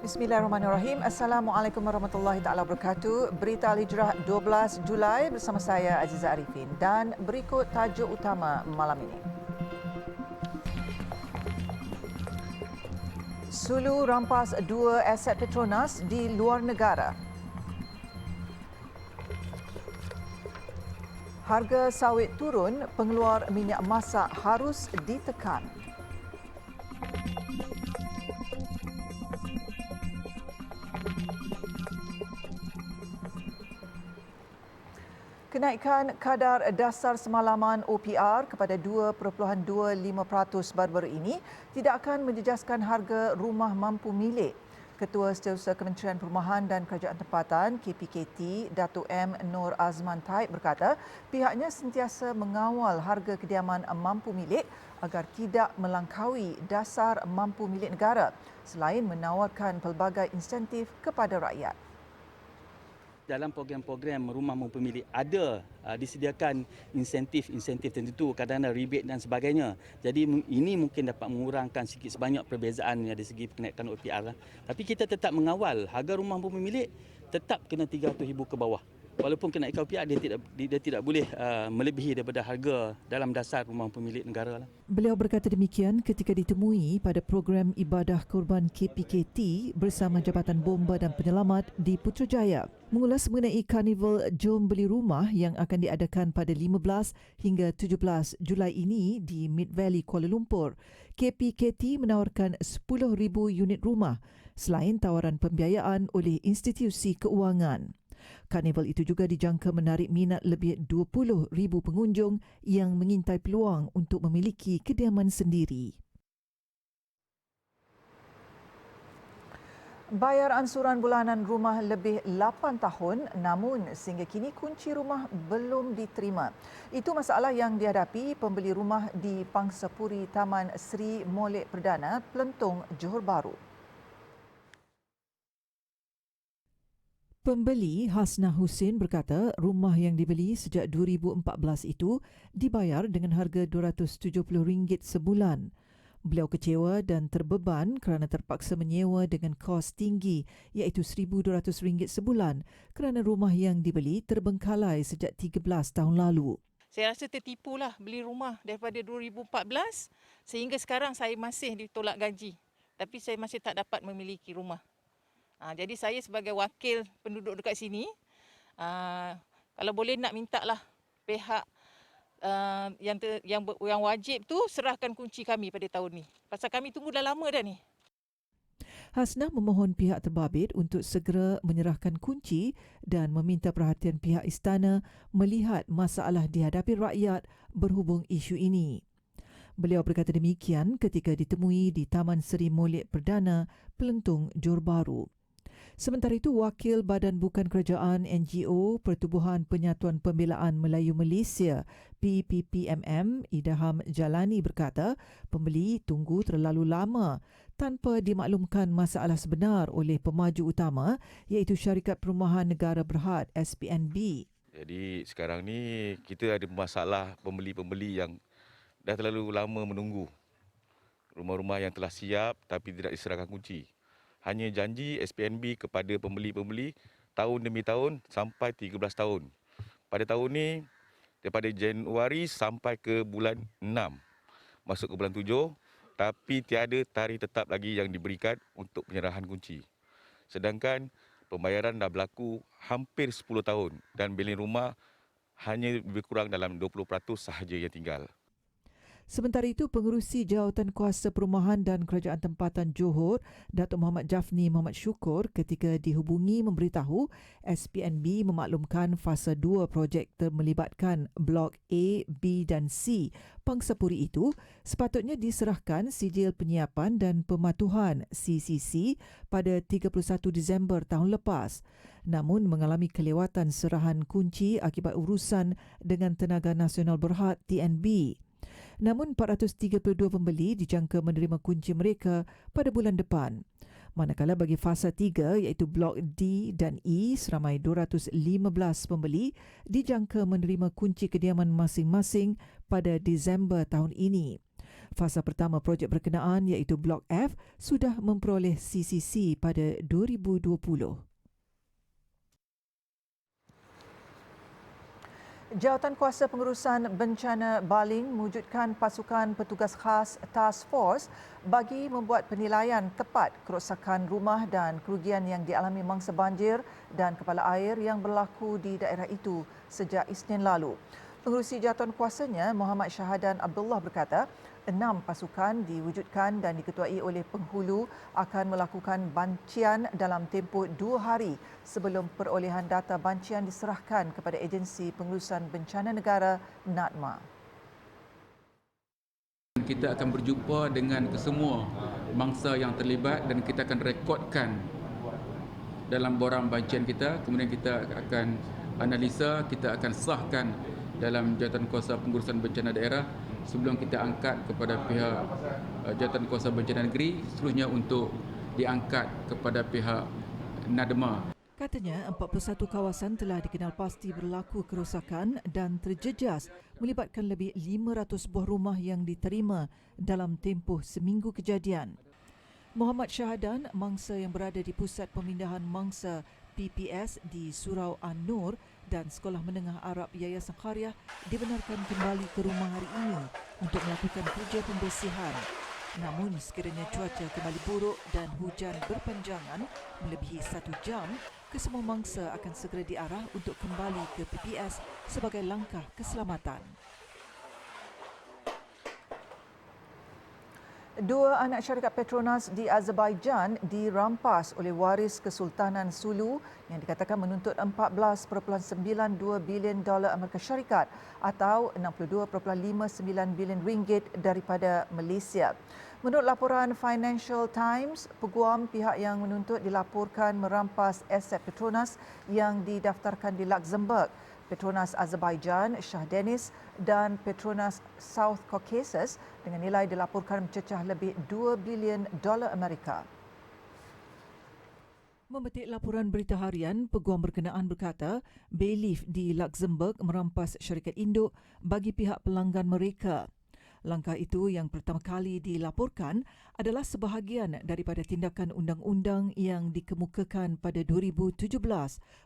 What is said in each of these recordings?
Bismillahirrahmanirrahim. Assalamualaikum warahmatullahi taala wabarakatuh. Berita Al-Hijrah 12 Julai bersama saya Aziza Arifin dan berikut tajuk utama malam ini. Sulu rampas 2 aset Petronas di luar negara. Harga sawit turun, pengeluar minyak masak harus ditekan. Kenaikan kadar dasar semalaman OPR kepada 2.25% baru-baru ini tidak akan menjejaskan harga rumah mampu milik. Ketua Setiausaha Kementerian Perumahan dan Kerajaan Tempatan KPKT, Datuk M. Nur Azman Taib berkata pihaknya sentiasa mengawal harga kediaman mampu milik agar tidak melangkaui dasar mampu milik negara selain menawarkan pelbagai insentif kepada rakyat. Dalam program-program rumah mampu milik ada disediakan insentif-insentif tertentu, kadang-kadang rebate dan sebagainya. Jadi ini mungkin dapat mengurangkan sikit sebanyak perbezaan dari segi kenaikan OPR. Tapi kita tetap mengawal harga rumah mampu milik tetap kena RM300,000 ke bawah. Walaupun kenaikan OPR dia tidak boleh melebihi daripada harga dalam dasar rumah pemilik negara. Beliau berkata demikian ketika ditemui pada program ibadah korban KPKT bersama Jabatan Bomba dan Penyelamat di Putrajaya. Mengulas mengenai karnival Jom Beli Rumah yang akan diadakan pada 15 hingga 17 Julai ini di Mid Valley, Kuala Lumpur. KPKT menawarkan 10,000 unit rumah selain tawaran pembiayaan oleh institusi keuangan. Karnival itu juga dijangka menarik minat lebih 20,000 pengunjung yang mengintai peluang untuk memiliki kediaman sendiri. Bayar ansuran bulanan rumah lebih 8 tahun namun sehingga kini kunci rumah belum diterima. Itu masalah yang dihadapi pembeli rumah di Pangsapuri Taman Sri Molek Perdana, Pelentung, Johor Bahru. Pembeli Hasna Husin berkata rumah yang dibeli sejak 2014 itu dibayar dengan harga RM270 sebulan. Beliau kecewa dan terbeban kerana terpaksa menyewa dengan kos tinggi iaitu RM1,200 sebulan kerana rumah yang dibeli terbengkalai sejak 13 tahun lalu. Saya rasa tertipulah beli rumah daripada 2014 sehingga sekarang saya masih ditolak gaji. Tapi saya masih tak dapat memiliki rumah. Jadi saya sebagai wakil penduduk dekat sini, kalau boleh nak minta lah pihak yang wajib tu serahkan kunci kami pada tahun ni. Pasal kami tunggu dah lama dah ni. Hasnah memohon pihak terbabit untuk segera menyerahkan kunci dan meminta perhatian pihak istana melihat masalah dihadapi rakyat berhubung isu ini. Beliau berkata demikian ketika ditemui di Taman Sri Molek Perdana, Pelentung, Johor Bahru. Sementara itu, Wakil Badan Bukan Kerajaan NGO Pertubuhan Penyatuan Pembelaan Melayu Malaysia PPPMM Idham Jalani berkata pembeli tunggu terlalu lama tanpa dimaklumkan masalah sebenar oleh pemaju utama iaitu Syarikat Perumahan Negara Berhad SPNB. Jadi sekarang ni kita ada masalah pembeli-pembeli yang dah terlalu lama menunggu. Rumah-rumah yang telah siap tapi tidak diserahkan kunci. Hanya janji SPNB kepada pembeli-pembeli tahun demi tahun sampai 13 tahun. Pada tahun ni, daripada Januari sampai ke bulan 6, masuk ke bulan 7, tapi tiada tarikh tetap lagi yang diberikan untuk penyerahan kunci. Sedangkan pembayaran dah berlaku hampir 10 tahun dan bilin rumah hanya lebih kurang dalam 20% sahaja yang tinggal. Sementara itu, Pengerusi Jawatan Kuasa Perumahan dan Kerajaan Tempatan Johor, Datuk Muhammad Jafni Muhammad Syukur ketika dihubungi memberitahu SPNB memaklumkan fasa 2 projek melibatkan Blok A, B dan C Pangsapuri itu sepatutnya diserahkan sijil penyiapan dan pematuhan CCC pada 31 Disember tahun lepas. Namun mengalami kelewatan serahan kunci akibat urusan dengan Tenaga Nasional Berhad TNB. Namun 432 pembeli dijangka menerima kunci mereka pada bulan depan. Manakala bagi fasa 3 iaitu Blok D dan E seramai 215 pembeli dijangka menerima kunci kediaman masing-masing pada Disember tahun ini. Fasa pertama projek berkenaan iaitu Blok F sudah memperoleh CCC pada 2020. Jawatankuasa Pengurusan Bencana Baling mewujudkan pasukan petugas khas Task Force bagi membuat penilaian tepat kerosakan rumah dan kerugian yang dialami mangsa banjir dan kepala air yang berlaku di daerah itu sejak Isnin lalu. Pengerusi jawatankuasanya Muhammad Syahadan Abdullah berkata, 6 pasukan diwujudkan dan diketuai oleh penghulu akan melakukan bancian dalam tempoh 2 hari sebelum perolehan data bancian diserahkan kepada Agensi Pengurusan Bencana Negara NADMA. Kita akan berjumpa dengan kesemua mangsa yang terlibat dan kita akan rekodkan dalam borang bancian kita. Kemudian kita akan analisa, kita akan sahkan dalam Jawatankuasa Pengurusan Bencana Daerah sebelum kita angkat kepada pihak Jawatankuasa Bencana Negeri, seterusnya untuk diangkat kepada pihak NADMA. Katanya 41 kawasan telah dikenal pasti berlaku kerosakan dan terjejas melibatkan lebih 500 buah rumah yang diterima dalam tempoh seminggu kejadian. Muhammad Syahadan, mangsa yang berada di Pusat Pemindahan Mangsa PPS di Surau An-Nur dan Sekolah Menengah Arab Yayasan Qaryah dibenarkan kembali ke rumah hari ini untuk melakukan kerja pembersihan. Namun sekiranya cuaca kembali buruk dan hujan berpanjangan melebihi 1 jam, kesemua mangsa akan segera diarah untuk kembali ke PPS sebagai langkah keselamatan. 2 anak syarikat Petronas di Azerbaijan dirampas oleh waris Kesultanan Sulu yang dikatakan menuntut $14.92 bilion Amerika Syarikat atau 62.59 bilion ringgit daripada Malaysia. Menurut laporan Financial Times, peguam pihak yang menuntut dilaporkan merampas aset Petronas yang didaftarkan di Luxembourg. Petronas Azerbaijan, Shah Deniz dan Petronas South Caucasus dengan nilai dilaporkan mencecah lebih $2 bilion Amerika. Memetik laporan berita harian, peguam berkenaan berkata, Bailiff di Luxembourg merampas syarikat induk bagi pihak pelanggan mereka. Langkah itu yang pertama kali dilaporkan adalah sebahagian daripada tindakan undang-undang yang dikemukakan pada 2017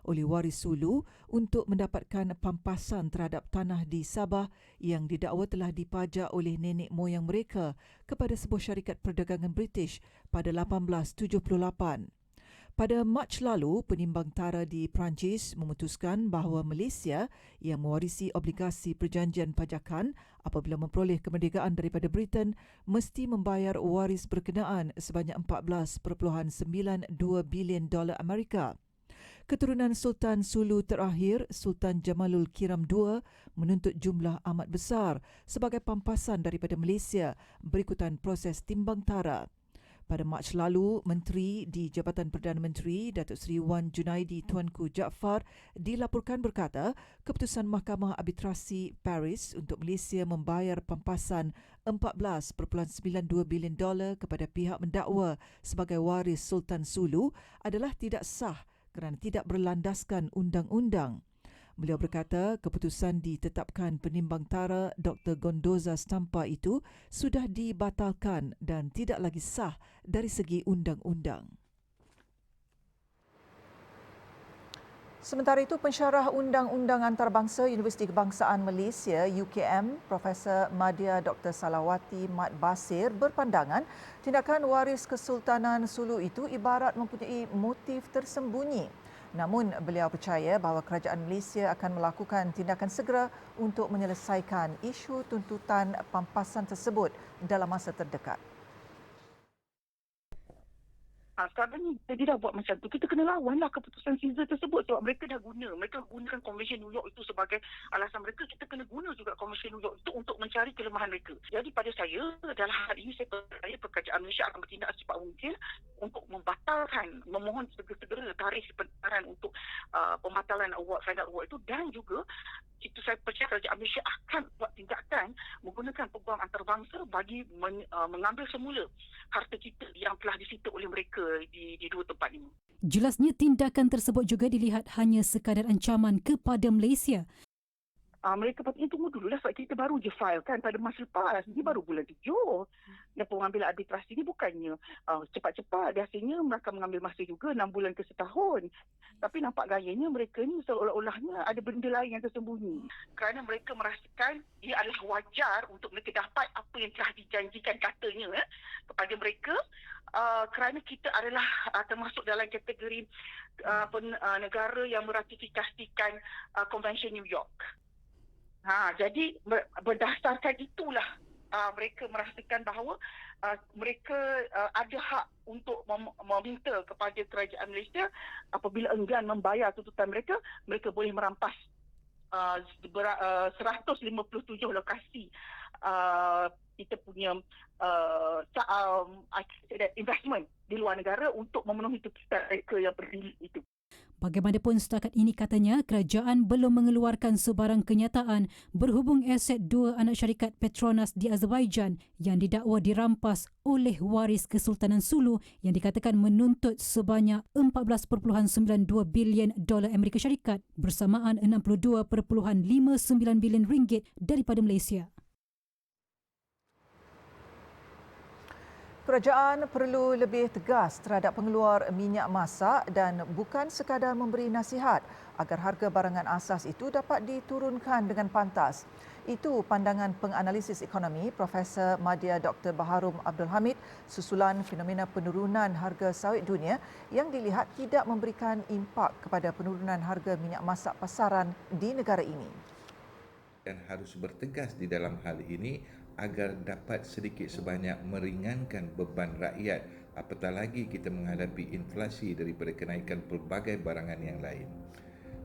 oleh waris Sulu untuk mendapatkan pampasan terhadap tanah di Sabah yang didakwa telah dipajak oleh nenek moyang mereka kepada sebuah syarikat perdagangan British pada 1878. Pada Mac lalu, penimbang tara di Perancis memutuskan bahawa Malaysia yang mewarisi obligasi perjanjian pajakan apabila memperoleh kemerdekaan daripada Britain mesti membayar waris berkenaan sebanyak $14.92 bilion Amerika. Keturunan Sultan Sulu terakhir, Sultan Jamalul Kiram II, menuntut jumlah amat besar sebagai pampasan daripada Malaysia berikutan proses timbang tara. Pada Mac lalu, Menteri di Jabatan Perdana Menteri Datuk Seri Wan Junaidi Tuanku Jaafar dilaporkan berkata keputusan Mahkamah Arbitrasi Paris untuk Malaysia membayar pampasan $14.92 bilion kepada pihak mendakwa sebagai waris Sultan Sulu adalah tidak sah kerana tidak berlandaskan undang-undang. Beliau berkata keputusan ditetapkan penimbang tara Dr. Gondoza Stampa itu sudah dibatalkan dan tidak lagi sah dari segi undang-undang. Sementara itu, pensyarah Undang-Undang Antarabangsa Universiti Kebangsaan Malaysia UKM, Profesor Madya Dr. Salawati Mat Basir berpandangan tindakan waris Kesultanan Sulu itu ibarat mempunyai motif tersembunyi. Namun beliau percaya bahawa kerajaan Malaysia akan melakukan tindakan segera untuk menyelesaikan isu tuntutan pampasan tersebut dalam masa terdekat. Sekarang ni dia dah buat macam tu, kita kena lawanlah keputusan Caesar tersebut sebab mereka gunakan Konvensyen New York itu sebagai alasan mereka. Kita kena guna juga Konvensyen New York itu untuk mencari kelemahan mereka. Jadi pada saya, dalam hal ini saya percaya kerajaan Malaysia akan bertindak secepat mungkin untuk membatalkan, memohon segera-segera tarikh pentaran untuk pembatalan final award itu, dan juga itu saya percaya kerajaan Malaysia akan buat tindakan menggunakan peguam antarabangsa bagi mengambil semula harta kita yang telah disita oleh mereka di dua tempat ini. Jelasnya tindakan tersebut juga dilihat hanya sekadar ancaman kepada Malaysia. Mereka patutnya tunggu dulu lah sebab kita baru je file kan pada masa lepas. Ini baru bulan 7. Dan pengambilan arbitrasi ni bukannya cepat-cepat. Biasanya mereka mengambil masa juga 6 bulan ke setahun. Tapi nampak gayanya mereka ni seolah-olahnya ada benda lain yang tersembunyi. Kerana mereka merasakan ia adalah wajar untuk mereka dapat apa yang telah dijanjikan katanya kepada mereka. Kerana kita adalah termasuk dalam kategori negara yang meratifikasikan Konvensyen New York. Jadi berdasarkan itulah mereka merasakan bahawa mereka ada hak untuk meminta kepada kerajaan Malaysia apabila enggan membayar tuntutan mereka, mereka boleh merampas 157 lokasi kita punya investment di luar negara untuk memenuhi tuntutan mereka yang berdiri itu. Bagaimanapun setakat ini katanya kerajaan belum mengeluarkan sebarang kenyataan berhubung aset dua anak syarikat Petronas di Azerbaijan yang didakwa dirampas oleh waris Kesultanan Sulu yang dikatakan menuntut sebanyak 14.92 bilion dolar Amerika Syarikat bersamaan 62.59 bilion ringgit daripada Malaysia. Kerajaan perlu lebih tegas terhadap pengeluar minyak masak dan bukan sekadar memberi nasihat agar harga barangan asas itu dapat diturunkan dengan pantas. Itu pandangan penganalisis ekonomi Profesor Madya Dr. Baharum Abdul Hamid susulan fenomena penurunan harga sawit dunia yang dilihat tidak memberikan impak kepada penurunan harga minyak masak pasaran di negara ini. Dan harus bertegas di dalam hal ini agar dapat sedikit sebanyak meringankan beban rakyat, apatah lagi kita menghadapi inflasi daripada kenaikan pelbagai barangan yang lain.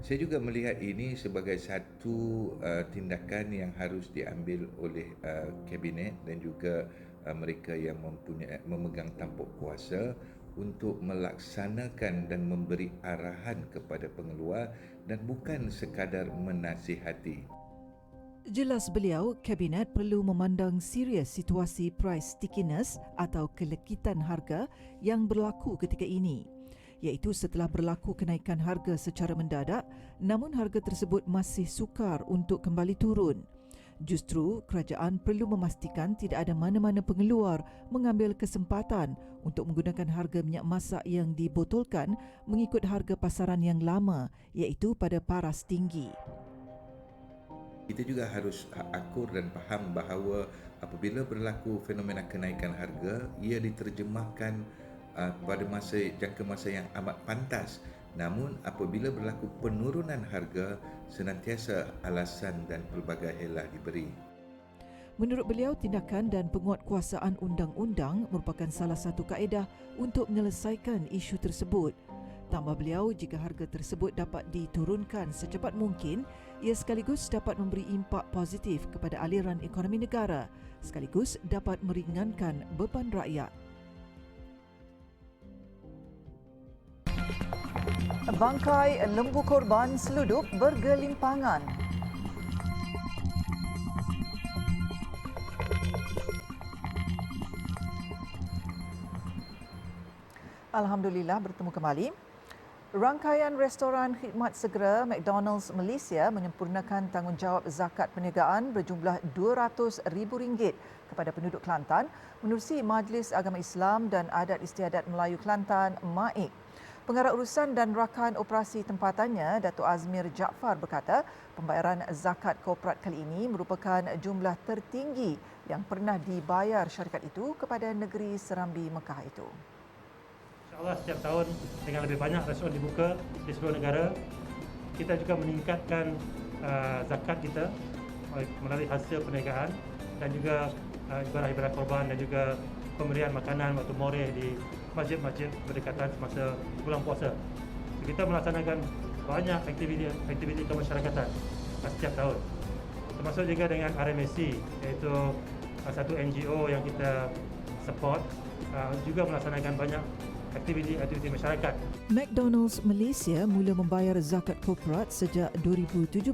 Saya juga melihat ini sebagai satu tindakan yang harus diambil oleh Kabinet dan juga mereka yang memegang tampuk kuasa untuk melaksanakan dan memberi arahan kepada pengeluar dan bukan sekadar menasihati. Jelas beliau, Kabinet perlu memandang serius situasi price stickiness atau kelekitan harga yang berlaku ketika ini, iaitu setelah berlaku kenaikan harga secara mendadak, namun harga tersebut masih sukar untuk kembali turun. Justru, kerajaan perlu memastikan tidak ada mana-mana pengeluar mengambil kesempatan untuk menggunakan harga minyak masak yang dibotolkan mengikut harga pasaran yang lama, iaitu pada paras tinggi. Kita juga harus akur dan faham bahawa apabila berlaku fenomena kenaikan harga, ia diterjemahkan pada jangka masa yang amat pantas. Namun apabila berlaku penurunan harga, senantiasa alasan dan pelbagai helah diberi. Menurut beliau, tindakan dan penguatkuasaan undang-undang merupakan salah satu kaedah untuk menyelesaikan isu tersebut. Tambah beliau, jika harga tersebut dapat diturunkan secepat mungkin, ia sekaligus dapat memberi impak positif kepada aliran ekonomi negara, sekaligus dapat meringankan beban rakyat. Bangkai lembu korban seluduk bergelimpangan. Alhamdulillah, bertemu kembali. Rangkaian restoran khidmat segera McDonald's Malaysia menyempurnakan tanggungjawab zakat perniagaan berjumlah RM200,000 kepada penduduk Kelantan menerusi Majlis Agama Islam dan Adat Istiadat Melayu Kelantan MAIK. Pengarah urusan dan rakan operasi tempatannya, Datuk Azmir Jaafar berkata, pembayaran zakat korporat kali ini merupakan jumlah tertinggi yang pernah dibayar syarikat itu kepada negeri serambi Mekah itu. InsyaAllah setiap tahun dengan lebih banyak restoran dibuka di seluruh negara, kita juga meningkatkan zakat kita melalui hasil perniagaan dan juga ibadah-ibadah korban dan juga pemberian makanan waktu moreh di masjid-masjid berdekatan semasa bulan puasa. Kita melaksanakan banyak aktiviti kemasyarakatan setiap tahun, termasuk juga dengan RMSC, iaitu satu NGO yang kita support, juga melaksanakan banyak aktiviti masyarakat. McDonald's Malaysia mula membayar zakat korporat sejak 2017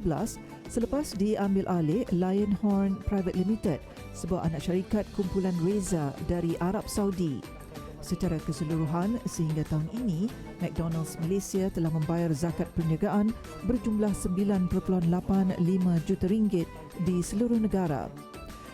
selepas diambil alih Lionhorn Private Limited, sebuah anak syarikat kumpulan Reza dari Arab Saudi. Secara keseluruhan, sehingga tahun ini, McDonald's Malaysia telah membayar zakat perniagaan berjumlah 9.85 juta ringgit di seluruh negara.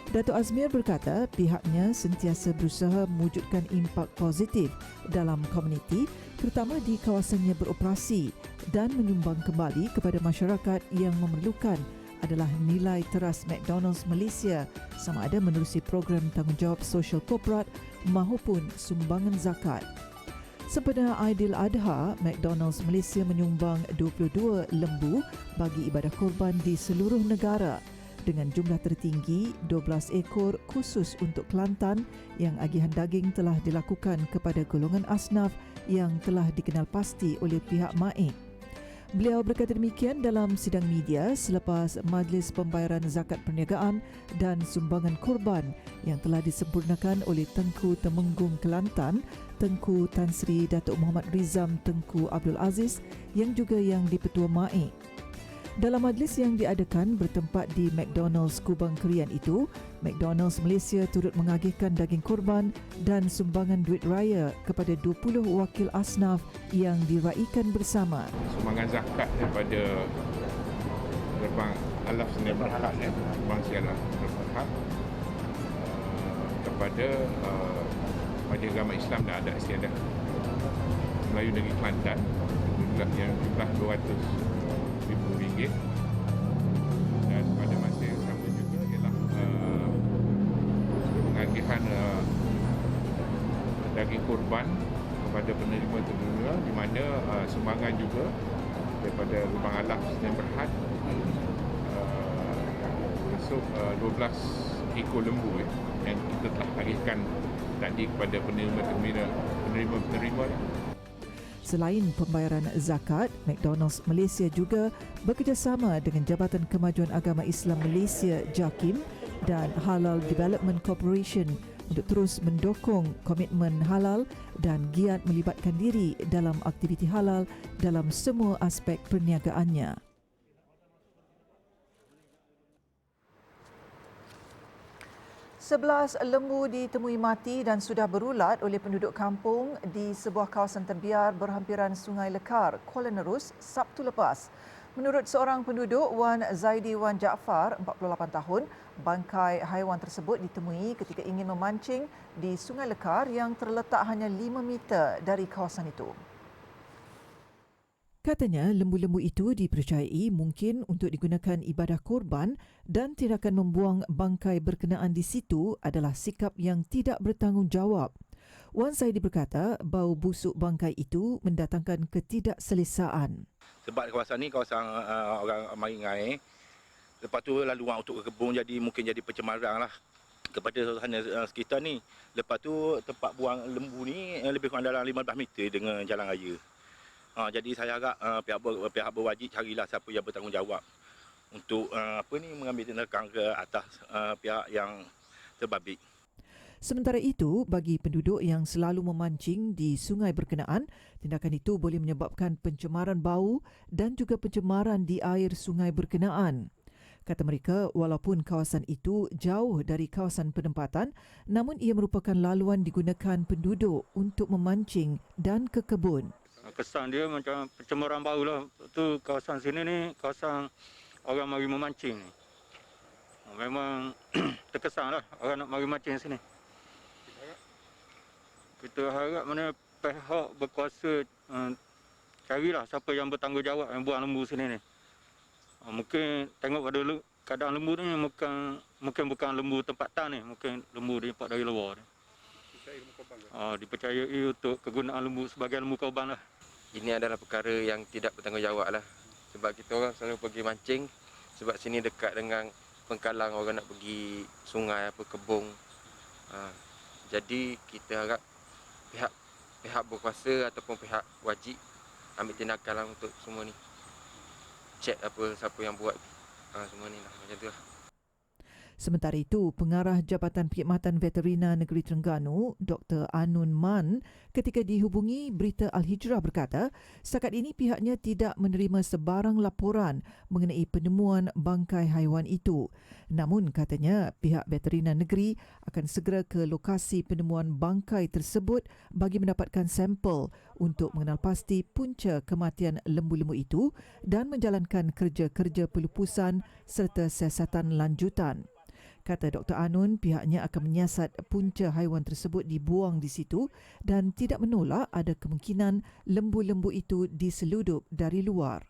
Dato' Azmir berkata pihaknya sentiasa berusaha mewujudkan impak positif dalam komuniti terutama di kawasannya beroperasi dan menyumbang kembali kepada masyarakat yang memerlukan adalah nilai teras McDonald's Malaysia sama ada menerusi program tanggungjawab sosial korporat maupun sumbangan zakat. Sempena Aidiladha, McDonald's Malaysia menyumbang 22 lembu bagi ibadah korban di seluruh negara dengan jumlah tertinggi 12 ekor khusus untuk Kelantan yang agihan daging telah dilakukan kepada golongan asnaf yang telah dikenal pasti oleh pihak MAIC. Beliau berkata demikian dalam sidang media selepas Majlis Pembayaran Zakat Perniagaan dan Sumbangan Korban yang telah disempurnakan oleh Tengku Temenggung Kelantan, Tengku Tan Sri Datuk Muhammad Rizam Tengku Abdul Aziz yang juga yang di-Petua MAIC. Dalam majlis yang diadakan bertempat di McDonald's Kubang Kerian itu, McDonald's Malaysia turut mengagihkan daging korban dan sumbangan duit raya kepada 20 wakil asnaf yang diraikan bersama. Sumbangan zakat daripada Gerbang Alaf Sdn Bhd, Bangsa Alaf Sdn Bhd kepada Majlis Agama Islam dan Adat Istiadat Melayu Negeri Kelantan yang jumlah RM200,000 dan pada masa yang sama juga ialah pengagihan daging korban kepada penerima-penerima di mana sumbangan juga daripada Gerbang Alaf Sdn Bhd masuk 12 ekor lembu yang kita telah agihkan tadi kepada penerima-penerima. Selain pembayaran zakat, McDonald's Malaysia juga bekerjasama dengan Jabatan Kemajuan Agama Islam Malaysia JAKIM dan Halal Development Corporation untuk terus mendukung komitmen halal dan giat melibatkan diri dalam aktiviti halal dalam semua aspek perniagaannya. Sebelas lembu ditemui mati dan sudah berulat oleh penduduk kampung di sebuah kawasan terbiar berhampiran Sungai Lekar, Kuala Nerus, Sabtu lepas. Menurut seorang penduduk, Wan Zaidi Wan Jaafar, 48 tahun, bangkai haiwan tersebut ditemui ketika ingin memancing di Sungai Lekar yang terletak hanya 5 meter dari kawasan itu. Katanya lembu-lembu itu dipercayai mungkin untuk digunakan ibadah korban dan tindakan membuang bangkai berkenaan di situ adalah sikap yang tidak bertanggungjawab. Wan Zaidi berkata bau busuk bangkai itu mendatangkan ketidakselesaan. Sebab kawasan ni kawasan orang Maringai. Lepas tu lalu orang untuk ke kebun jadi mungkin jadi pencemaran lah kepada suasana sekitar ni. Lepas tu tempat buang lembu ni lebih kurang dalam 15 meter dengan jalan raya. Jadi saya harap pihak berwajib carilah siapa yang bertanggungjawab untuk mengambil tindakan ke atas pihak yang terbabit. Sementara itu, bagi penduduk yang selalu memancing di sungai berkenaan, tindakan itu boleh menyebabkan pencemaran bau dan juga pencemaran di air sungai berkenaan. Kata mereka, walaupun kawasan itu jauh dari kawasan penempatan, namun ia merupakan laluan digunakan penduduk untuk memancing dan ke kebun. Kesan dia macam pencemaran bau lah. Tu kawasan sini ni kawasan orang mari memancing ni. Memang terkesan lah orang nak mari mancing sini. Kita harap mana pihak berkuasa carilah siapa yang bertanggungjawab yang buang lembu sini ni. Mungkin tengok pada keadaan lembu ni mungkin bukan lembu tempatan ni, mungkin lembu diimport dari luar ni. Dipercayai untuk kegunaan lembu sebagai lembu korban lah. Ini adalah perkara yang tidak bertanggungjawab lah. Sebab kita orang selalu pergi mancing. Sebab sini dekat dengan pengkalang orang nak pergi sungai apa kebun. Jadi kita harap pihak berkuasa ataupun pihak wajib ambil tindakan lah untuk semua ni. Cek siapa yang buat semua ni lah. Macam tu lah. Sementara itu, Pengarah Jabatan Perkhidmatan Veterina Negeri Terengganu, Dr. Anun Man, ketika dihubungi Berita Al-Hijrah berkata, setakat ini pihaknya tidak menerima sebarang laporan mengenai penemuan bangkai haiwan itu. Namun, katanya, pihak Veterina Negeri akan segera ke lokasi penemuan bangkai tersebut bagi mendapatkan sampel untuk mengenal pasti punca kematian lembu-lembu itu dan menjalankan kerja-kerja pelupusan serta siasatan lanjutan. Kata Dr. Anun, pihaknya akan menyiasat punca haiwan tersebut dibuang di situ dan tidak menolak ada kemungkinan lembu-lembu itu diseludup dari luar.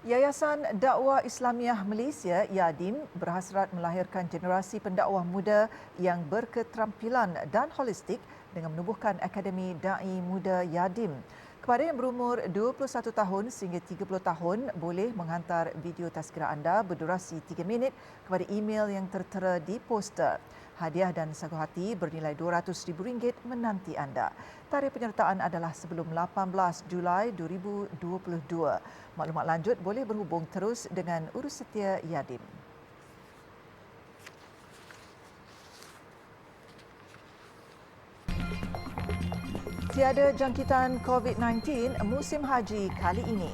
Yayasan Dakwah Islamiah Malaysia, YADIM, berhasrat melahirkan generasi pendakwah muda yang berketerampilan dan holistik dengan menubuhkan Akademi Da'i Muda YADIM. Kepada yang berumur 21 tahun sehingga 30 tahun, boleh menghantar video tazkirah anda berdurasi 3 minit kepada email yang tertera di poster. Hadiah dan sagu hati bernilai RM200,000 menanti anda. Tarikh penyertaan adalah sebelum 18 Julai 2022. Maklumat lanjut boleh berhubung terus dengan Urussetia YADIM. Tiada jangkitan COVID-19 musim haji kali ini.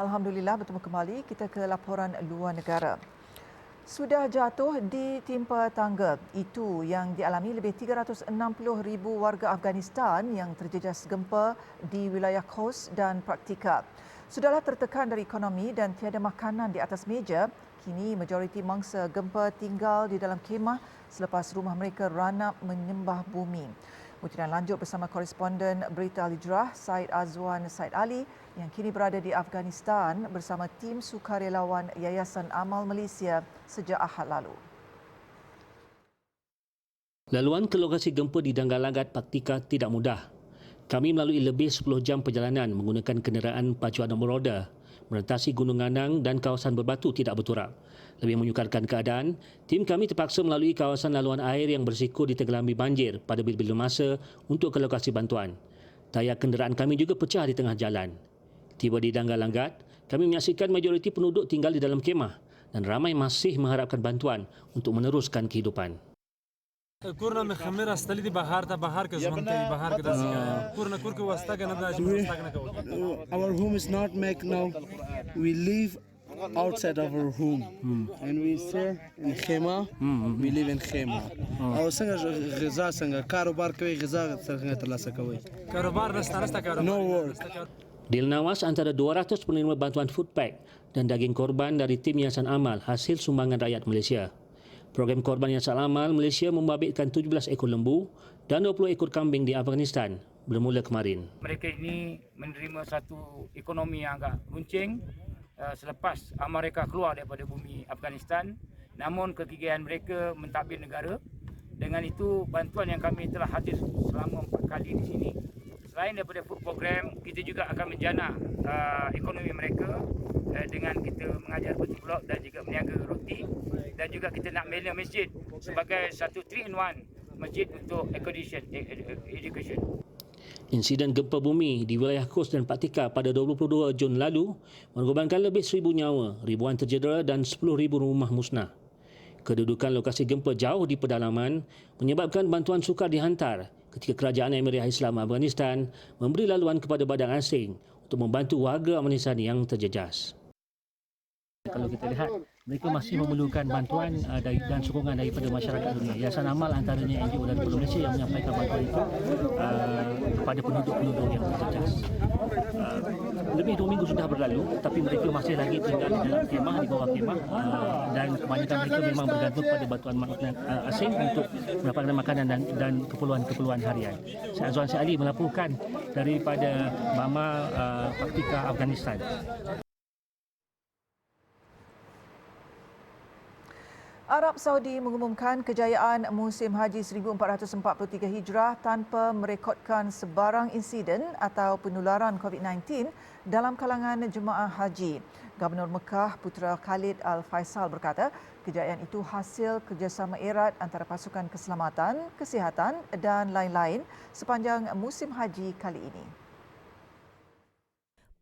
Alhamdulillah, bertemu kembali. Kita ke laporan luar negara. Sudah jatuh ditimpa tangga. Itu yang dialami lebih 360,000 warga Afghanistan yang terjejas gempa di wilayah Kos dan Praktika. Sudahlah tertekan dari ekonomi dan tiada makanan di atas meja, kini majoriti mangsa gempa tinggal di dalam kemah selepas rumah mereka ranap menyembah bumi. Butiran lanjut bersama koresponden Berita Al-Hijrah Said Azwan Said Ali yang kini berada di Afghanistan bersama tim sukarelawan Yayasan Amal Malaysia sejak Ahad lalu. Laluan ke lokasi gempa di Danggalangat, Praktika tidak mudah. Kami melalui lebih 10 jam perjalanan menggunakan kenderaan pacuan nombor roda, merentasi Gunung Anang dan kawasan berbatu tidak berturap. Lebih menyukarkan keadaan, tim kami terpaksa melalui kawasan laluan air yang berisiko ditenggelami banjir pada bila-bila masa untuk ke lokasi bantuan. Tayar kenderaan kami juga pecah di tengah jalan. Tiba di Danggalangat, kami menyaksikan majoriti penduduk tinggal di dalam kemah dan ramai masih mengharapkan bantuan untuk meneruskan kehidupan. كورنا مخمرة استلدي بحار تا بحار كزمنتي بحار كده كورنا كورك واستاغنا دا واستاغنا كو. Our home is not make now. We live outside of our home and we stay in khema. We live in khema. Our sanga غذا sanga karobar کوي غذا څنګه ترلاسه کوي. Karobar nasta karobar. No work. Dilnawas antara 200 penerima bantuan food pack dan daging korban dari tim Yayasan Amal hasil sumbangan rakyat Malaysia. Program Korban Yayasan Amal Malaysia membabitkan 17 ekor lembu dan 20 ekor kambing di Afghanistan bermula kemarin. Mereka ini menerima satu ekonomi yang agak runcing selepas mereka keluar daripada bumi Afghanistan. Namun kegigihan mereka mentadbir negara. Dengan itu, bantuan yang kami telah hadir selama 4 kali di sini. Selain daripada food program, kita juga akan menjana ekonomi mereka dengan kita mengajar betul blok dan juga meniaga roti, dan juga kita nak bina masjid sebagai satu 3-in-1 masjid untuk education. Insiden gempa bumi di wilayah Kos dan Praktika pada 22 Jun lalu mengorbankan lebih 1,000 nyawa, ribuan tercedera dan 10,000 rumah musnah. Kedudukan lokasi gempa jauh di pedalaman menyebabkan bantuan sukar dihantar ketika Kerajaan Emirat Islam Afghanistan memberi laluan kepada badan asing untuk membantu warga Afghanistan yang terjejas. Kalau kita lihat, mereka masih memerlukan bantuan dan sokongan daripada masyarakat dunia. Yayasan Amal antaranya NGO dari Malaysia yang menyampaikan bantuan itu kepada penduduk-penduduk yang terjejas. Lebih 2 minggu sudah berlalu, tapi mereka masih lagi tinggal di dalam kemah, di bawah kemah, dan kebanyakan mereka memang bergantung pada bantuan asing untuk mendapatkan makanan dan keperluan-keperluan harian. Saya Azwan Syed Ali melaporkan daripada Mama Praktika, Afghanistan. Arab Saudi mengumumkan kejayaan musim haji 1443 Hijrah tanpa merekodkan sebarang insiden atau penularan COVID-19 dalam kalangan jemaah haji. Gubernur Mekah Putra Khalid Al-Faisal berkata, kejayaan itu hasil kerjasama erat antara pasukan keselamatan, kesihatan dan lain-lain sepanjang musim haji kali ini.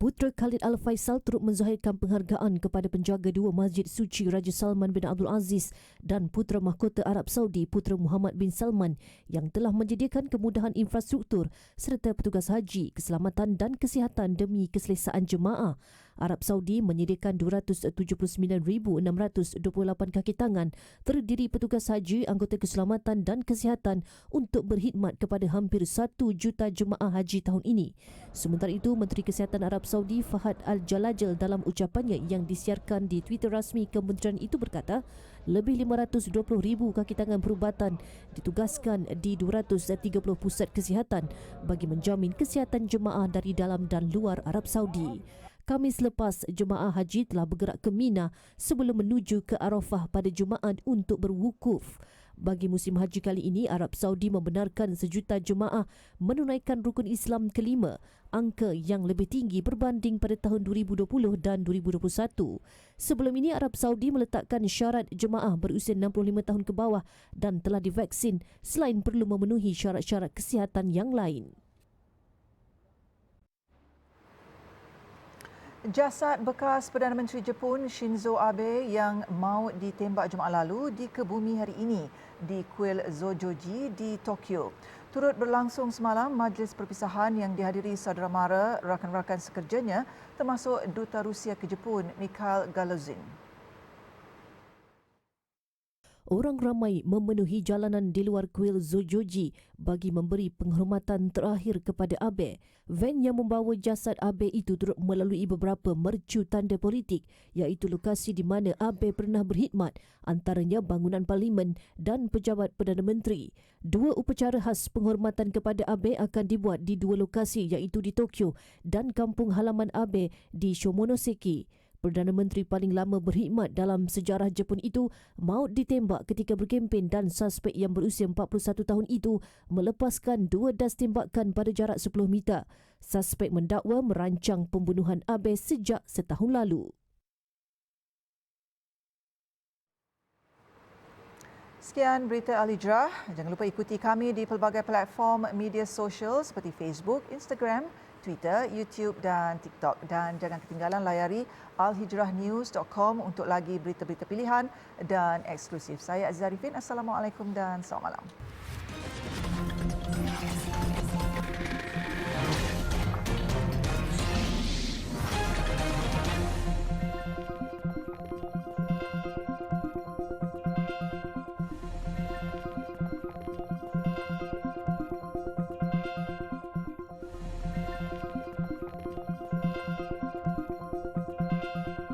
Putera Khalid Al-Faisal turut menzahirkan penghargaan kepada penjaga dua masjid suci Raja Salman bin Abdul Aziz dan Putera Mahkota Arab Saudi Putera Muhammad bin Salman yang telah menyediakan kemudahan infrastruktur serta petugas haji, keselamatan dan kesihatan demi keselesaan jemaah. Arab Saudi menyediakan 279,628 kaki tangan terdiri petugas haji, anggota keselamatan dan kesihatan untuk berkhidmat kepada hampir 1 juta jemaah haji tahun ini. Sementara itu, Menteri Kesihatan Arab Saudi Fahad Al-Jalajal dalam ucapannya yang disiarkan di Twitter rasmi kementerian itu berkata, lebih 520,000 kaki tangan perubatan ditugaskan di 230 pusat kesihatan bagi menjamin kesihatan jemaah dari dalam dan luar Arab Saudi. Khamis lepas, jemaah haji telah bergerak ke Mina sebelum menuju ke Arafah pada Jumaat untuk berwukuf. Bagi musim haji kali ini, Arab Saudi membenarkan 1 juta jemaah menunaikan rukun Islam kelima, angka yang lebih tinggi berbanding pada tahun 2020 dan 2021. Sebelum ini, Arab Saudi meletakkan syarat jemaah berusia 65 tahun ke bawah dan telah divaksin selain perlu memenuhi syarat-syarat kesihatan yang lain. Jasad bekas Perdana Menteri Jepun Shinzo Abe yang maut ditembak Jumaat lalu dikebumi hari ini di kuil Zojoji di Tokyo. Turut berlangsung semalam majlis perpisahan yang dihadiri saudara mara rakan-rakan sekerjanya termasuk Duta Rusia ke Jepun Mikhail Galuzin. Orang ramai memenuhi jalanan di luar kuil Zojoji bagi memberi penghormatan terakhir kepada Abe. Van yang membawa jasad Abe itu turut melalui beberapa mercu tanda politik iaitu lokasi di mana Abe pernah berkhidmat, antaranya bangunan parlimen dan pejabat Perdana Menteri. Dua upacara khas penghormatan kepada Abe akan dibuat di dua lokasi iaitu di Tokyo dan kampung halaman Abe di Shimonoseki. Perdana Menteri paling lama berkhidmat dalam sejarah Jepun itu maut ditembak ketika berkempen dan suspek yang berusia 41 tahun itu melepaskan 2 das tembakan pada jarak 10 meter. Suspek mendakwa merancang pembunuhan Abe sejak setahun lalu. Sekian berita Al-Hijrah. Jangan lupa ikuti kami di pelbagai platform media sosial seperti Facebook, Instagram, Twitter, YouTube dan TikTok. Dan jangan ketinggalan layari alhijrahnews.com untuk lagi berita-berita pilihan dan eksklusif. Saya Azizah Arifin. Assalamualaikum dan selamat malam.